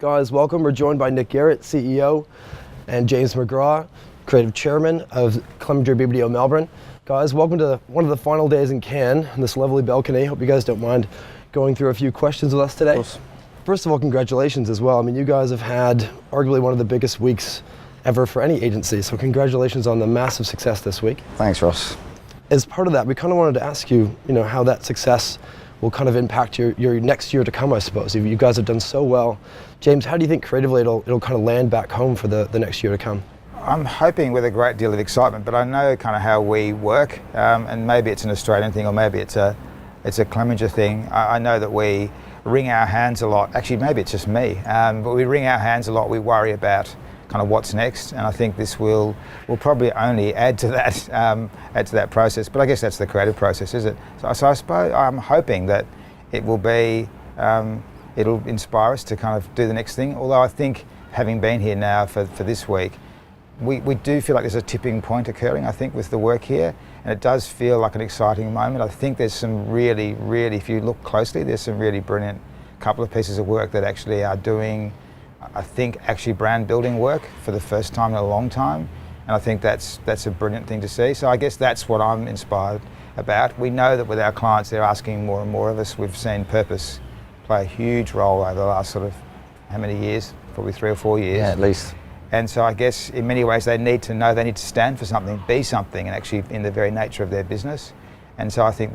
Guys, welcome. We're joined by Nick Garrett, CEO, and James McGrath, Creative Chairman of Clemenger BBDO Melbourne. Guys, welcome to one of the final days in Cannes, in this lovely balcony. Hope you guys don't mind going through a few questions with us today. Of course. First of all, congratulations as well. I mean, you guys have had arguably one of the biggest weeks ever for any agency, so congratulations on the massive success this week. Thanks, Ross. As part of that, we kind of wanted to ask you, how that success will kind of impact your next year to come, I suppose. You guys have done so well. James, how do you think creatively it'll kind of land back home for the next year to come? I'm hoping with a great deal of excitement, but I know kind of how we work, and maybe it's an Australian thing or maybe it's a Clemenger thing. I know that we wring our hands a lot. Actually, maybe it's just me, but we wring our hands a lot. We worry about kind of what's next, and I think this will probably only add to that process. But I guess that's the creative process, is it? So I suppose I'm hoping that it will be, it'll inspire us to kind of do the next thing. Although I think, having been here now for this week, we do feel like there's a tipping point occurring, I think, with the work here, and it does feel like an exciting moment. I think there's some really, if you look closely, there's some really brilliant couple of pieces of work that actually are doing, I think, actually brand building work for the first time in a long time, and I think that's a brilliant thing to see. So I guess that's what I'm inspired about. We know that with our clients, they're asking more and more of us. We've seen purpose play a huge role over the last sort of, how many years? Probably 3 or 4 years. Yeah, at least. And so I guess in many ways they need to know, they need to stand for something, be something, and actually in the very nature of their business. And so I think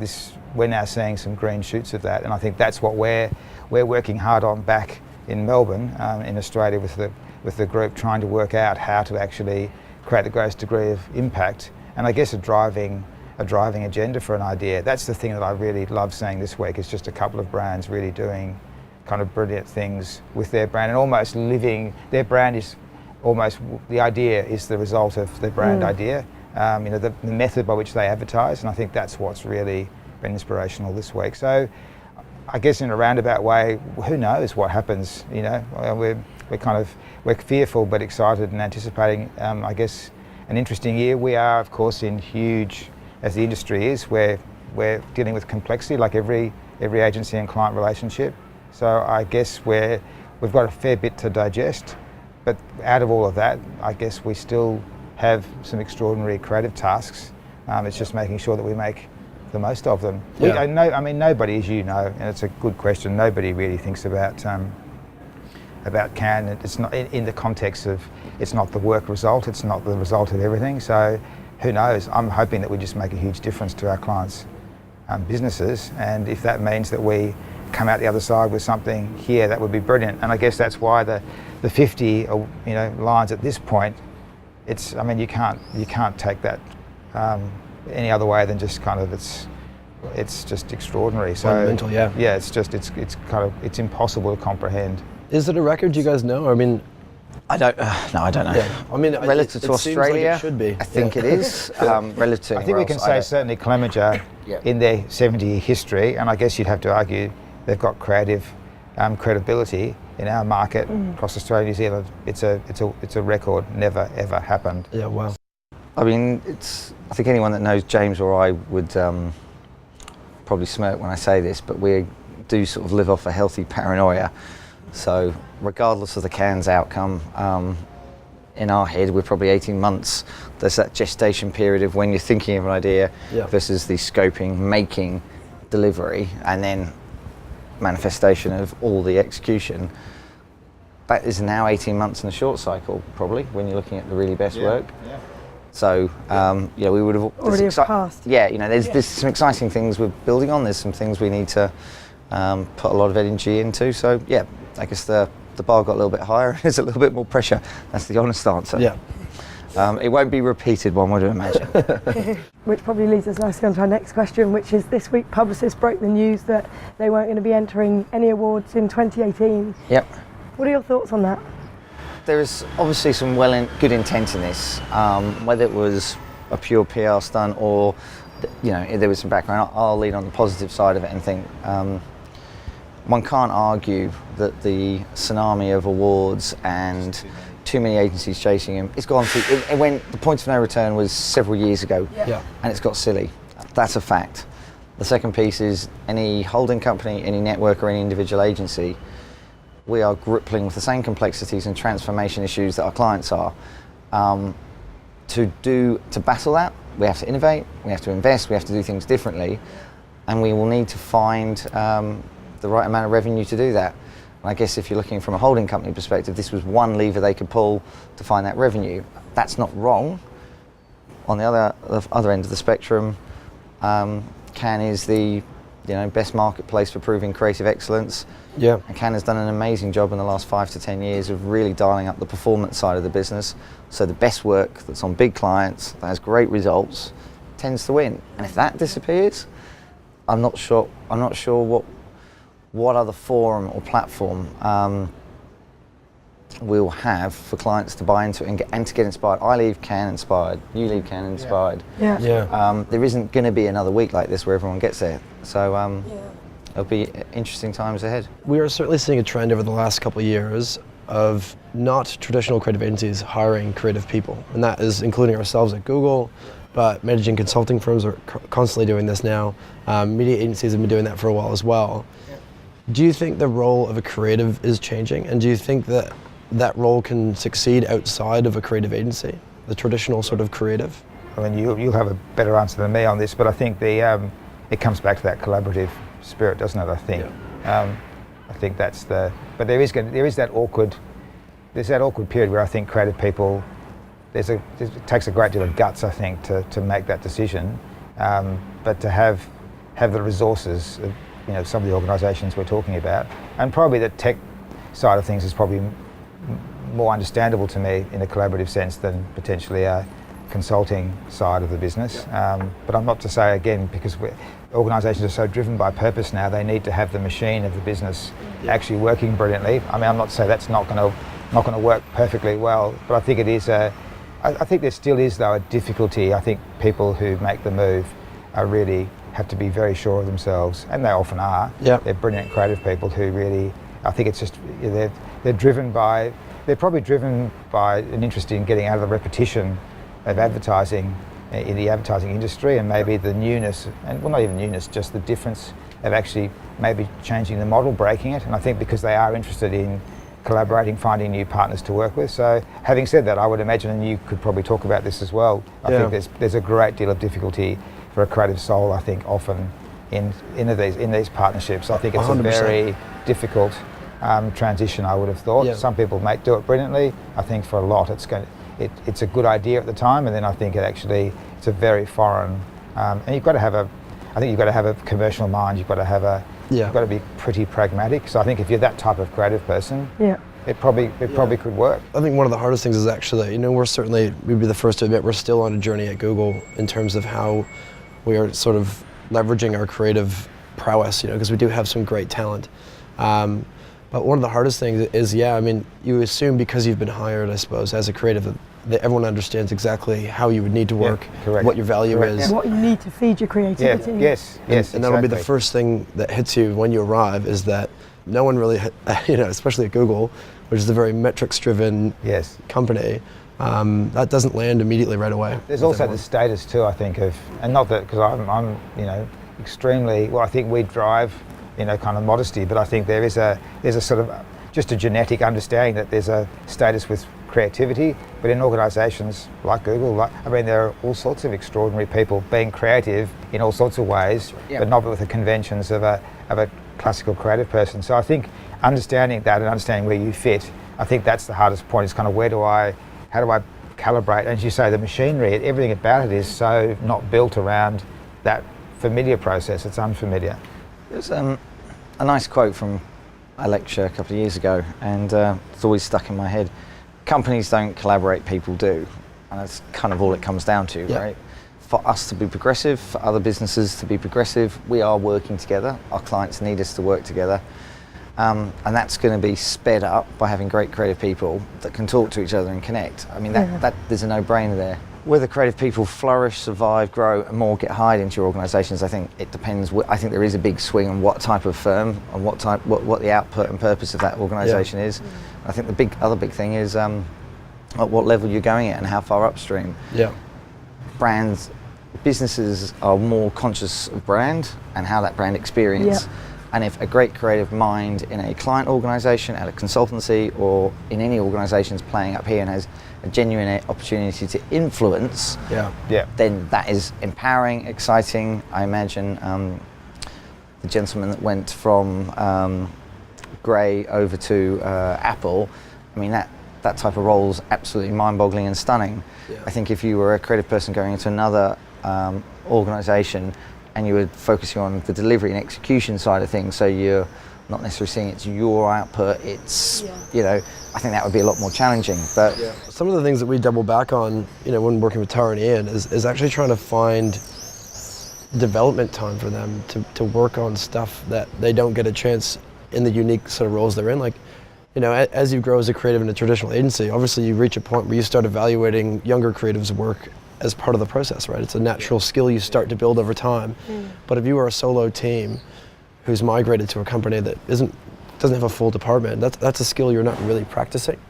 we're now seeing some green shoots of that, and I think that's what we're working hard on back in Melbourne, in Australia, with the group, trying to work out how to actually create the greatest degree of impact, and I guess a driving agenda for an idea. That's the thing that I really love seeing this week, is just a couple of brands really doing kind of brilliant things with their brand and almost living. Their brand is almost, the idea is the result of the brand idea. The method by which they advertise, and I think that's what's really been inspirational this week. So I guess in a roundabout way, who knows what happens? We're fearful but excited and anticipating, I guess, an interesting year. We are, of course, in huge, as the industry is, we're dealing with complexity like every agency and client relationship. So I guess we've got a fair bit to digest, but out of all of that, I guess we still have some extraordinary creative tasks. It's just making sure that we make the most of them. Yeah. Nobody, as you know, and it's a good question, nobody really thinks about Cannes. It's not in the context of, it's not the work result, it's not the result of everything. So who knows? I'm hoping that we just make a huge difference to our clients' businesses, and if that means that we come out the other side with something here, that would be brilliant. And I guess that's why the 50 lines at this point, you can't take that any other way than just kind of it's just extraordinary. So fundamental, yeah. Yeah, it's impossible to comprehend. Is it a record, you guys know? I don't know. Yeah. Relative to it seems Australia, like it should be. I think it is. Relative to I think we can say certainly Clemenger, in their 70-year history, and I guess you'd have to argue they've got creative credibility in our market across Australia and New Zealand. It's a record, never ever happened. Yeah, wow. I think anyone that knows James or I would probably smirk when I say this, but we do sort of live off a healthy paranoia. So regardless of the Cannes outcome, in our head we're probably 18 months. There's that gestation period of when you're thinking of an idea versus the scoping, making, delivery, and then manifestation of all the execution. That is now 18 months in a short cycle, probably, when you're looking at the really best work. Yeah. So, we would have already passed. Yeah, there's some exciting things we're building on. There's some things we need to put a lot of energy into. So, yeah, I guess the bar got a little bit higher and there's a little bit more pressure. That's the honest answer. Yeah. It won't be repeated, one would imagine. Which probably leads us nicely on to our next question, which is, this week publicists broke the news that they weren't going to be entering any awards in 2018. Yep. What are your thoughts on that? There is obviously some good intent in this, whether it was a pure PR stunt or, there was some background. I'll lean on the positive side of it and think one can't argue that the tsunami of awards and too many agencies chasing him, it's gone through, it went, the point of no return was several years ago, and it's got silly. That's a fact. The second piece is any holding company, any network or any individual agency we are grappling with the same complexities and transformation issues that our clients are. To battle that, we have to innovate, we have to invest, we have to do things differently, and we will need to find the right amount of revenue to do that. And I guess if you're looking from a holding company perspective, this was one lever they could pull to find that revenue. That's not wrong. On the other end of the spectrum, Cannes is the best marketplace for proving creative excellence. Yeah. And Cannes has done an amazing job in the last 5 to 10 years of really dialing up the performance side of the business. So the best work that's on big clients, that has great results, tends to win. And if that disappears, I'm not sure what other forum or platform we'll have for clients to buy into and to get inspired. I leave Cannes inspired, you leave Cannes inspired. Yeah. There isn't going to be another week like this where everyone gets there. So it'll be interesting times ahead. We are certainly seeing a trend over the last couple of years of not traditional creative agencies hiring creative people, and that is including ourselves at Google, but managing consulting firms are constantly doing this now. Media agencies have been doing that for a while as well. Do you think the role of a creative is changing, and do you think that that role can succeed outside of a creative agency, the traditional sort of creative? I mean, you'll have a better answer than me on this, but I think it comes back to that collaborative spirit, doesn't it? I think. Yeah. I think that's the. But there is that awkward period where I think creative people. It takes a great deal of guts, I think, to make that decision. But to have the resources, of, some of the organisations we're talking about, and probably the tech side of things is probably more understandable to me in a collaborative sense than potentially a consulting side of the business. But I'm not to say, again, because organisations are so driven by purpose now, they need to have the machine of the business actually working brilliantly. I mean, I'm not to say that's not going to work perfectly well, but I think it is I think there still is, though, a difficulty. I think people who make the move really have to be very sure of themselves, and they often are. Yeah. They're brilliant creative people who really, I think it's just, they're probably driven by an interest in getting out of the repetition of advertising in the advertising industry, and maybe the newness, and well, not even newness, just the difference of actually maybe changing the model, breaking it. And I think because they are interested in collaborating, finding new partners to work with. So having said that, I would imagine, and you could probably talk about this as well, I think there's a great deal of difficulty for a creative soul, I think, often in these partnerships. I think it's 100%. a very difficult transition, I would have thought. Yeah. Some people may do it brilliantly. I think for a lot it's a good idea at the time, and then I think it's a very foreign, and you've got to have a commercial mind, you've got to be pretty pragmatic. So I think if you're that type of creative person, it probably could work. I think one of the hardest things is actually, we'd be the first to admit we're still on a journey at Google in terms of how we are sort of leveraging our creative prowess, because we do have some great talent. But one of the hardest things is, you assume because you've been hired, I suppose, as a creative, that everyone understands exactly how you would need to work, what your value is. What you need to feed your creativity. Yes, and that'll be the first thing that hits you when you arrive, is that no one really, especially at Google, which is a very metrics-driven company, that doesn't land immediately right away. There's also the status too, I think, and not that, because I'm extremely, I think we drive, kind of modesty, but I think there's a sort of just a genetic understanding that there's a status with creativity, but in organisations like Google, there are all sorts of extraordinary people being creative in all sorts of ways, but not with the conventions of a classical creative person. So I think understanding that and understanding where you fit, I think that's the hardest point, is kind of how do I calibrate? As you say, the machinery, everything about it is so not built around that familiar process, it's unfamiliar. There's a nice quote from a lecture a couple of years ago, and it's always stuck in my head. Companies don't collaborate, people do. And that's kind of all it comes down to, right? For us to be progressive, for other businesses to be progressive, we are working together. Our clients need us to work together. And that's going to be sped up by having great creative people that can talk to each other and connect. I mean, that there's a no-brainer there. Whether creative people flourish, survive, grow, and more get hired into your organisations, I think it depends. I think there is a big swing on what type of firm and what the output and purpose of that organisation is. I think the other big thing is at what level you're going at and how far upstream. Businesses are more conscious of brand and how that brand experience And if a great creative mind in a client organisation, at a consultancy, or in any organisation is playing up here and has a genuine opportunity to influence, then that is empowering, exciting. I imagine the gentleman that went from Grey over to Apple, I mean, that type of role is absolutely mind-boggling and stunning. Yeah. I think if you were a creative person going into another organisation and you were focusing on the delivery and execution side of things, so you're not necessarily seeing it's your output, it's, you know, I think that would be a lot more challenging. But some of the things that we double back on, you know, when working with Tara and Ian is actually trying to find development time for them to work on stuff that they don't get a chance in the unique sort of roles they're in. Like, you know, as you grow as a creative in a traditional agency, obviously you reach a point where you start evaluating younger creatives' work as part of the process, right? It's a natural skill you start to build over time. But if you are a solo team who's migrated to a company that doesn't have a full department, that's a skill you're not really practicing.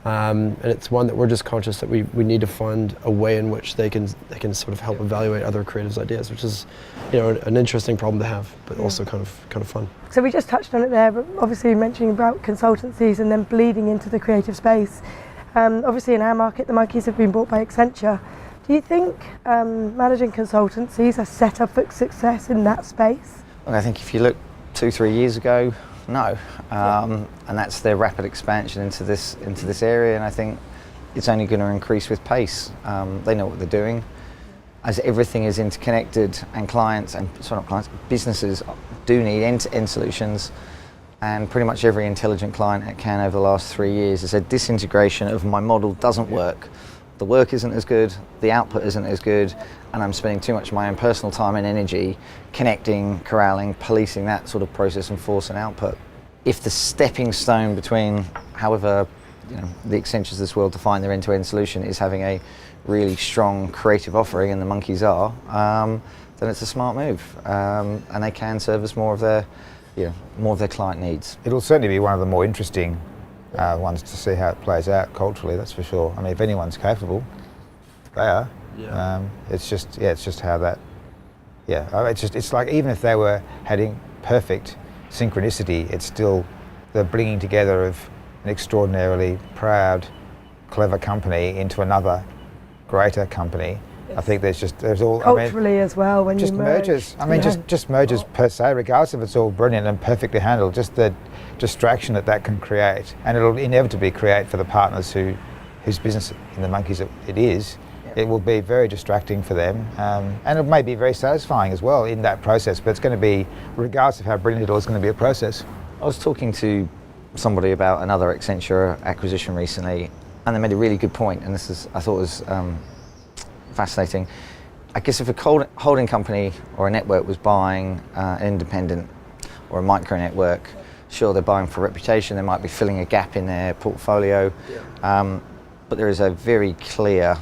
And it's one that we're just conscious that we need to find a way in which they can sort of help evaluate other creatives' ideas, which is, you know, an interesting problem to have, but also kind of fun. So we just touched on it there, but obviously mentioning about consultancies and then bleeding into the creative space. Obviously in our market, the Monkeys have been bought by Accenture. Do you think managing consultancies are set up for success in that space? Well, I think if you look 2-3 years ago, no, and that's their rapid expansion into this area, and I think it's only going to increase with pace. They know what they're doing. As everything is interconnected, and businesses do need end-to-end solutions, and pretty much every intelligent client at Cannes over the last 3 years has said disintegration of my model doesn't work. The work isn't as good, the output isn't as good, and I'm spending too much of my own personal time and energy connecting, corralling, policing that sort of process and force and output. If the stepping stone between, however, you know, the Accentures of this world define their end-to-end solution is having a really strong creative offering, and the Monkeys are, then it's a smart move, and they can service more of their client needs. It'll certainly be one of the more interesting ones to see how it plays out culturally, that's for sure. I mean, if anyone's capable, they are. It's just how that. It's like even if they were having perfect synchronicity, it's still the bringing together of an extraordinarily proud, clever company into another greater company. I think there's all culturally as well when just you merge. Mergers. I mean, just mergers per se, regardless if it's all brilliant and perfectly handled. Just the distraction that can create, and it'll inevitably create for the partners whose business in the Monkeys it is. It will be very distracting for them, and it may be very satisfying as well in that process. But it's going to be, regardless of how brilliant it is, going to be a process. I was talking to somebody about another Accenture acquisition recently, and they made a really good point, and I thought was fascinating. I guess if a holding company or a network was buying an independent or a micro network, sure, they're buying for reputation, they might be filling a gap in their portfolio, but there is a very clear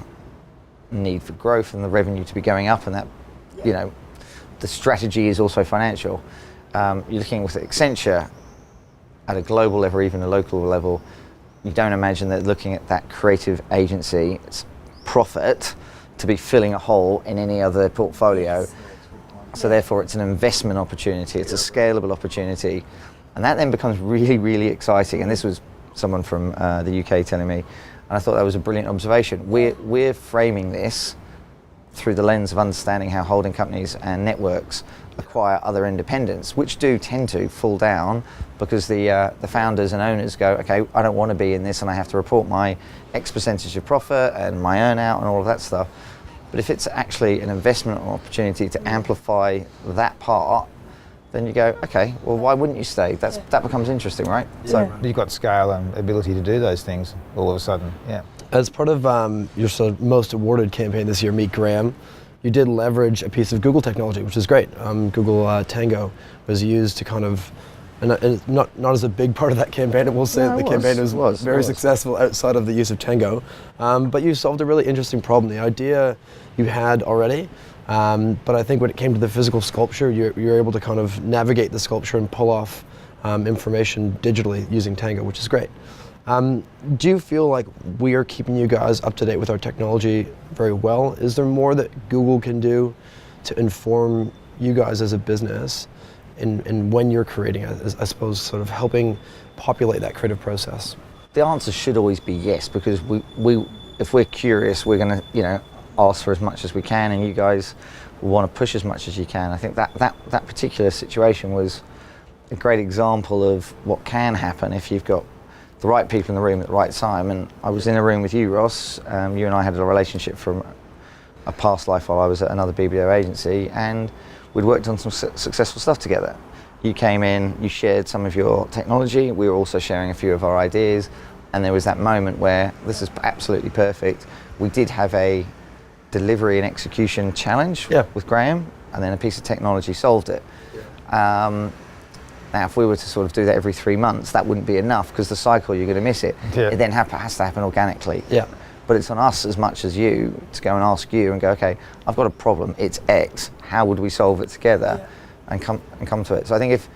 need for growth and the revenue to be going up, and that, you know, the strategy is also financial. You're looking with Accenture at a global level, or even a local level, you don't imagine that looking at that creative agency, it's profit to be filling a hole in any other portfolio. So therefore it's an investment opportunity, it's a scalable opportunity, and that then becomes really, really exciting. And this was someone from the UK telling me, and I thought that was a brilliant observation. We're framing this through the lens of understanding how holding companies and networks acquire other independents, which do tend to fall down because the founders and owners go, okay, I don't want to be in this and I have to report my X percentage of profit and my earn out and all of that stuff. But if it's actually an investment or opportunity to amplify that part, then you go, okay, well, why wouldn't you stay? That becomes interesting, right? So you've got scale and ability to do those things all of a sudden, As part of your sort of most awarded campaign this year, Meet Graham, you did leverage a piece of Google technology, which is great. Google Tango was used to kind of, and not as a big part of that campaign, I will say that the campaign was very successful outside of the use of Tango, but you solved a really interesting problem. The idea you had already, but I think when it came to the physical sculpture, you're able to kind of navigate the sculpture and pull off information digitally using Tango, which is great. Do you feel like we are keeping you guys up to date with our technology very well? Is there more that Google can do to inform you guys as a business in when you're creating it, I suppose, sort of helping populate that creative process? The answer should always be yes, because we if we're curious, we're going to ask for as much as we can, and you guys will want to push as much as you can. I think that particular situation was a great example of what can happen if you've got the right people in the room at the right time. And I was in a room with you, Ross. You and I had a relationship from a past life while I was at another BBDO agency, and we'd worked on some successful stuff together. You came in, you shared some of your technology, we were also sharing a few of our ideas, and there was that moment where this is absolutely perfect. We did have a delivery and execution challenge with Graham, and then a piece of technology solved it. Now, if we were to sort of do that every 3 months, that wouldn't be enough, because the cycle, you're going to miss it. It then has to happen organically. But it's on us as much as you to go and ask you and go, okay, I've got a problem, it's X, how would we solve it together, and come to it. So I think if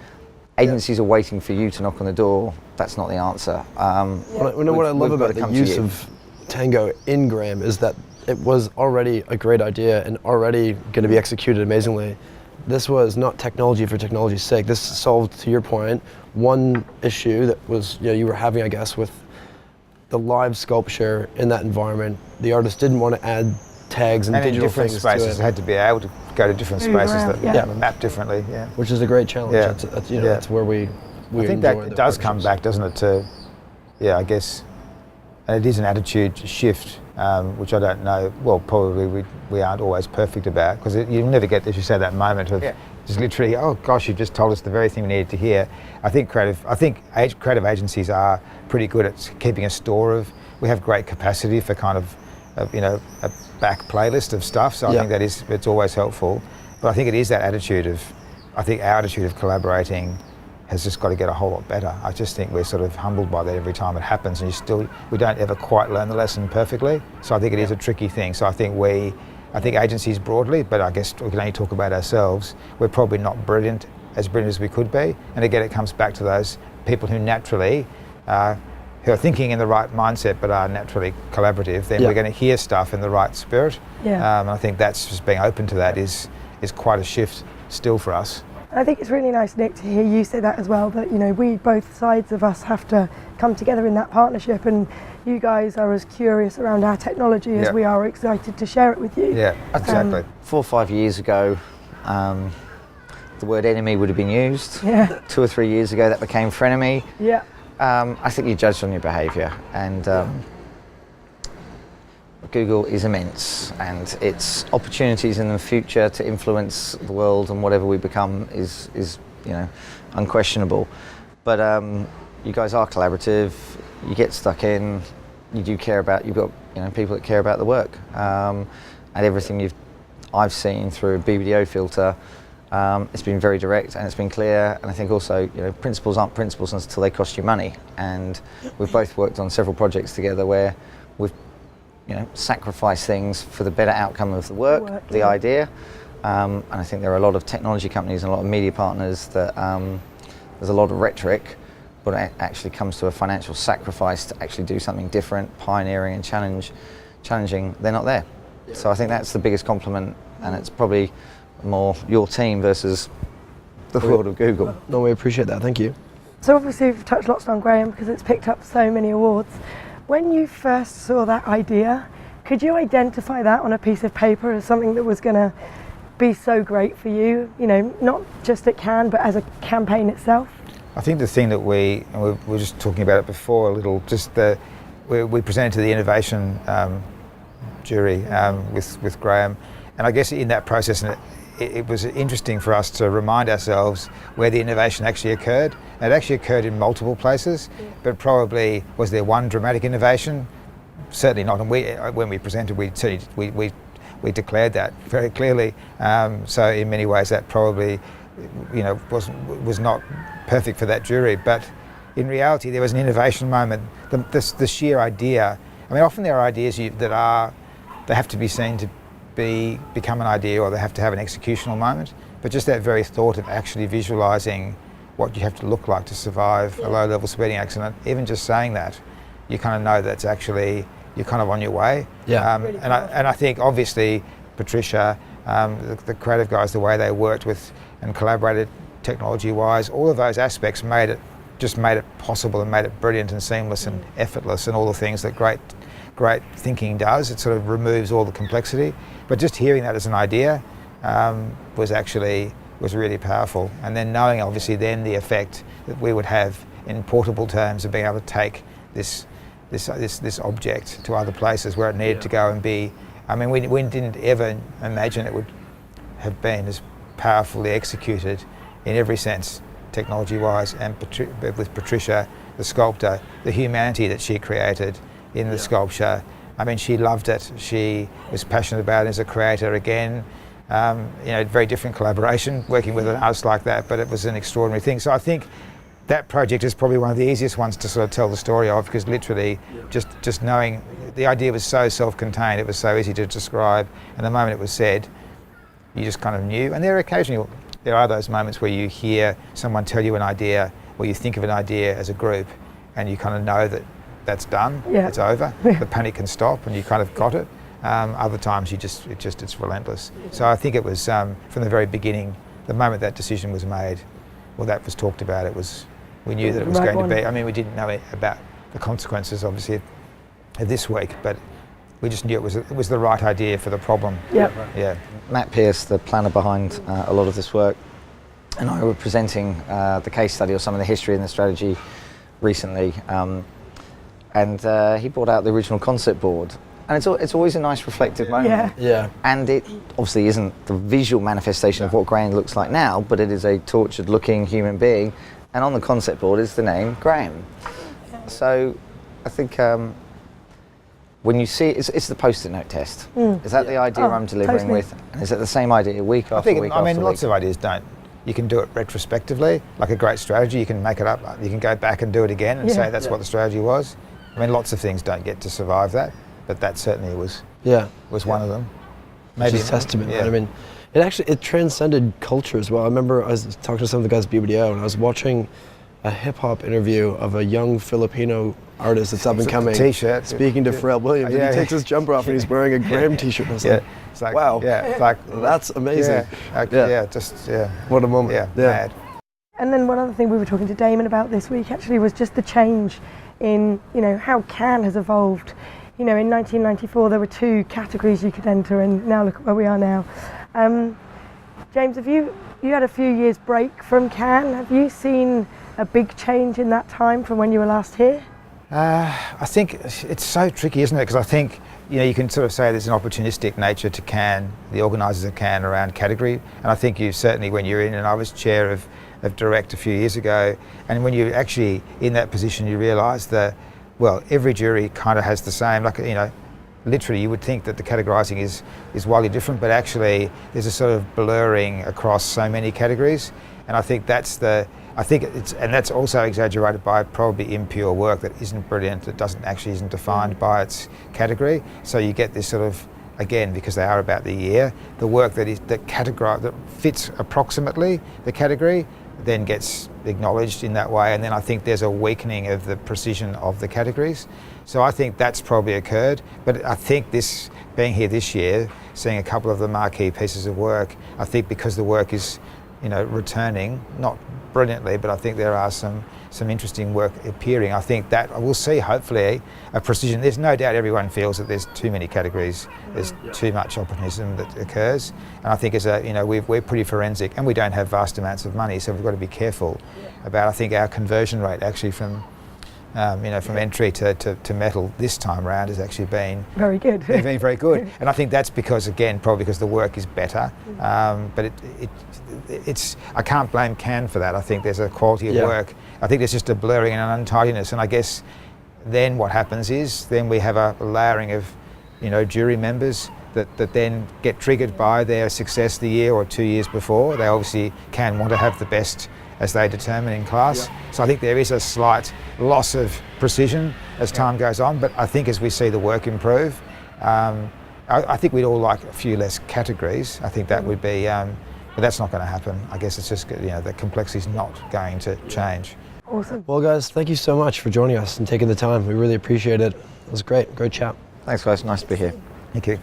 agencies are waiting for you to knock on the door, that's not the answer. What I love about the use of Tango in Graham is that it was already a great idea and already going to be executed amazingly. This was not technology for technology's sake. This solved, to your point, one issue that was you were having, I guess, with the live sculpture in that environment. The artist didn't want to add tags and digital in different things spaces. to it. Had to be able to go to different spaces that map differently. Which is a great challenge. That's where we I think that does come back, doesn't it? To I guess, and it is an attitude shift, which I don't know. Well, probably we aren't always perfect about, because you never get, as you say, that moment of just literally, oh gosh, you've just told us the very thing we needed to hear. I think creative agencies are pretty good at keeping a store of. We have great capacity for kind of a back playlist of stuff. So I think it's always helpful. But I think it is that attitude of, I think our attitude of collaborating has just got to get a whole lot better. I just think we're sort of humbled by that every time it happens, and we don't ever quite learn the lesson perfectly. So I think it is a tricky thing. So I think agencies broadly, but I guess we can only talk about ourselves, we're probably not as brilliant as we could be. And again, it comes back to those people who naturally, who are thinking in the right mindset but are naturally collaborative, then we're going to hear stuff in the right spirit. And I think that's just being open to that is quite a shift still for us. I think it's really nice, Nick, to hear you say that as well, that we, both sides of us, have to come together in that partnership, and you guys are as curious around our technology as we are excited to share it with you. Yeah, exactly. 4 or 5 years ago, the word enemy would have been used. 2 or 3 years ago, that became frenemy. I think you're judged on your behaviour, and Google is immense, and its opportunities in the future to influence the world and whatever we become is unquestionable. But you guys are collaborative. You get stuck in. You do care about. You've got people that care about the work, and everything I've seen through a BBDO filter. It's been very direct and it's been clear, and I think also principles aren't principles until they cost you money, and we've both worked on several projects together where we've sacrificed things for the better outcome of the work, the idea, and I think there are a lot of technology companies and a lot of media partners that there's a lot of rhetoric, but it actually comes to a financial sacrifice to actually do something different, pioneering and challenging, they're not there. So I think that's the biggest compliment, and it's probably more your team versus the world of Google. No, we appreciate that, thank you. So obviously we've touched lots on Graham because it's picked up so many awards. When you first saw that idea, could you identify that on a piece of paper as something that was going to be so great for you? Not just at Cannes, but as a campaign itself? I think the thing that we were just talking about it before a little, just we presented to the innovation jury with Graham, and I guess in that process, it was interesting for us to remind ourselves where the innovation actually occurred. And it actually occurred in multiple places, but probably was there one dramatic innovation? Certainly not. And when we presented, we declared that very clearly. So in many ways, that probably was not perfect for that jury. But in reality, there was an innovation moment. The sheer idea. I mean, often there are ideas they have to be seen to become an idea, or they have to have an executional moment, but just that very thought of actually visualising what you have to look like to survive a low-level speeding accident, even just saying that, you kind of know that's actually, you're kind of on your way. And I think obviously Patricia, the creative guys, the way they worked with and collaborated technology-wise, all of those aspects made it possible and made it brilliant and seamless and effortless and all the things that great thinking does. It sort of removes all the complexity. But just hearing that as an idea was really powerful. And then knowing obviously then the effect that we would have in portable terms of being able to take this object to other places where it needed to go and be. I mean, we didn't ever imagine it would have been as powerfully executed in every sense, technology-wise, and with Patricia, the sculptor, the humanity that she created in the sculpture. I mean, she loved it. She was passionate about it as a creator again. Very different collaboration, working with an artist like that, but it was an extraordinary thing. So I think that project is probably one of the easiest ones to sort of tell the story of, because literally just knowing the idea was so self-contained, it was so easy to describe, and the moment it was said, you just kind of knew. And there are those moments where you hear someone tell you an idea, or you think of an idea as a group, and you kind of know that that's done, it's over, the panic can stop, and you kind of got it. Other times it's relentless. So I think it was from the very beginning, the moment that decision was made, or that was talked about, we knew that it was going to be. I mean, we didn't know about the consequences, obviously, of this week, but we just knew it was the right idea for the problem. Yeah. Matt Pearce, the planner behind a lot of this work, and I were presenting the case study or some of the history and the strategy recently, and he brought out the original concept board. And it's always a nice reflective moment. Yeah. And it obviously isn't the visual manifestation of what Graham looks like now, but it is a tortured looking human being. And on the concept board is the name Graham. So I think when you see it, it's the post-it note test. Is that the idea I'm delivering with? And is it the same idea week after week after week? Lots of ideas don't. You can do it retrospectively, like a great strategy. You can make it up. You can go back and do it again and say that's what the strategy was. I mean, lots of things don't get to survive that. But that certainly was one of them. Maybe a testament, right? I mean, it transcended culture as well. I remember I was talking to some of the guys at BBDO, and I was watching a hip hop interview of a young Filipino artist that's up and coming, T-shirt, speaking to Pharrell Williams, and he takes his jumper off and he's wearing a Graham T-shirt. And I was it's like, wow, it's like that's amazing. What a moment. Mad. And then one other thing we were talking to Damon about this week actually was just the change in how Cannes has evolved. In 1994 there were 2 categories you could enter, and now look at where we are now. James, have you had a few years break from Cannes? Have you seen a big change in that time from when you were last here? I think it's so tricky, isn't it? Because I think you can sort of say there's an opportunistic nature to Cannes, the organisers of Cannes, around category. And I think you certainly, when you're in, and I was chair of Direct a few years ago, and when you're actually in that position, you realise that every jury kind of has the same, literally you would think that the categorising is wildly different, but actually there's a sort of blurring across so many categories, and I think that's also exaggerated by probably impure work that isn't brilliant, that isn't defined by its category. So you get this sort of, again, because they are about the year, the work that fits approximately the category then gets acknowledged in that way, and then I think there's a weakening of the precision of the categories. So I think that's probably occurred, but I think this, being here this year, seeing a couple of the marquee pieces of work, I think because the work is, returning, not brilliantly, but I think there are some interesting work appearing. I think that we'll see, hopefully, a precision. There's no doubt everyone feels that there's too many categories, there's too much opportunism that occurs, and I think we're pretty forensic, and we don't have vast amounts of money, so we've got to be careful about, I think, our conversion rate actually from entry to metal this time around has actually been very good. Been very good, and I think that's because, again, probably because the work is better. But it's I can't blame Cannes for that. I think there's a quality of work. I think there's just a blurring and an untidiness, and I guess then what happens is then we have a layering of jury members that then get triggered by their success the year or 2 years before. They obviously want to have the best as they determine in class. So I think there is a slight loss of precision as time goes on, but I think as we see the work improve, I think we'd all like a few less categories. I think that would be, but that's not going to happen. I guess it's just, the complexity is not going to change. Awesome. Well, guys, thank you so much for joining us and taking the time. We really appreciate it. It was great chat. Thanks, guys. Nice to be here. Thank you.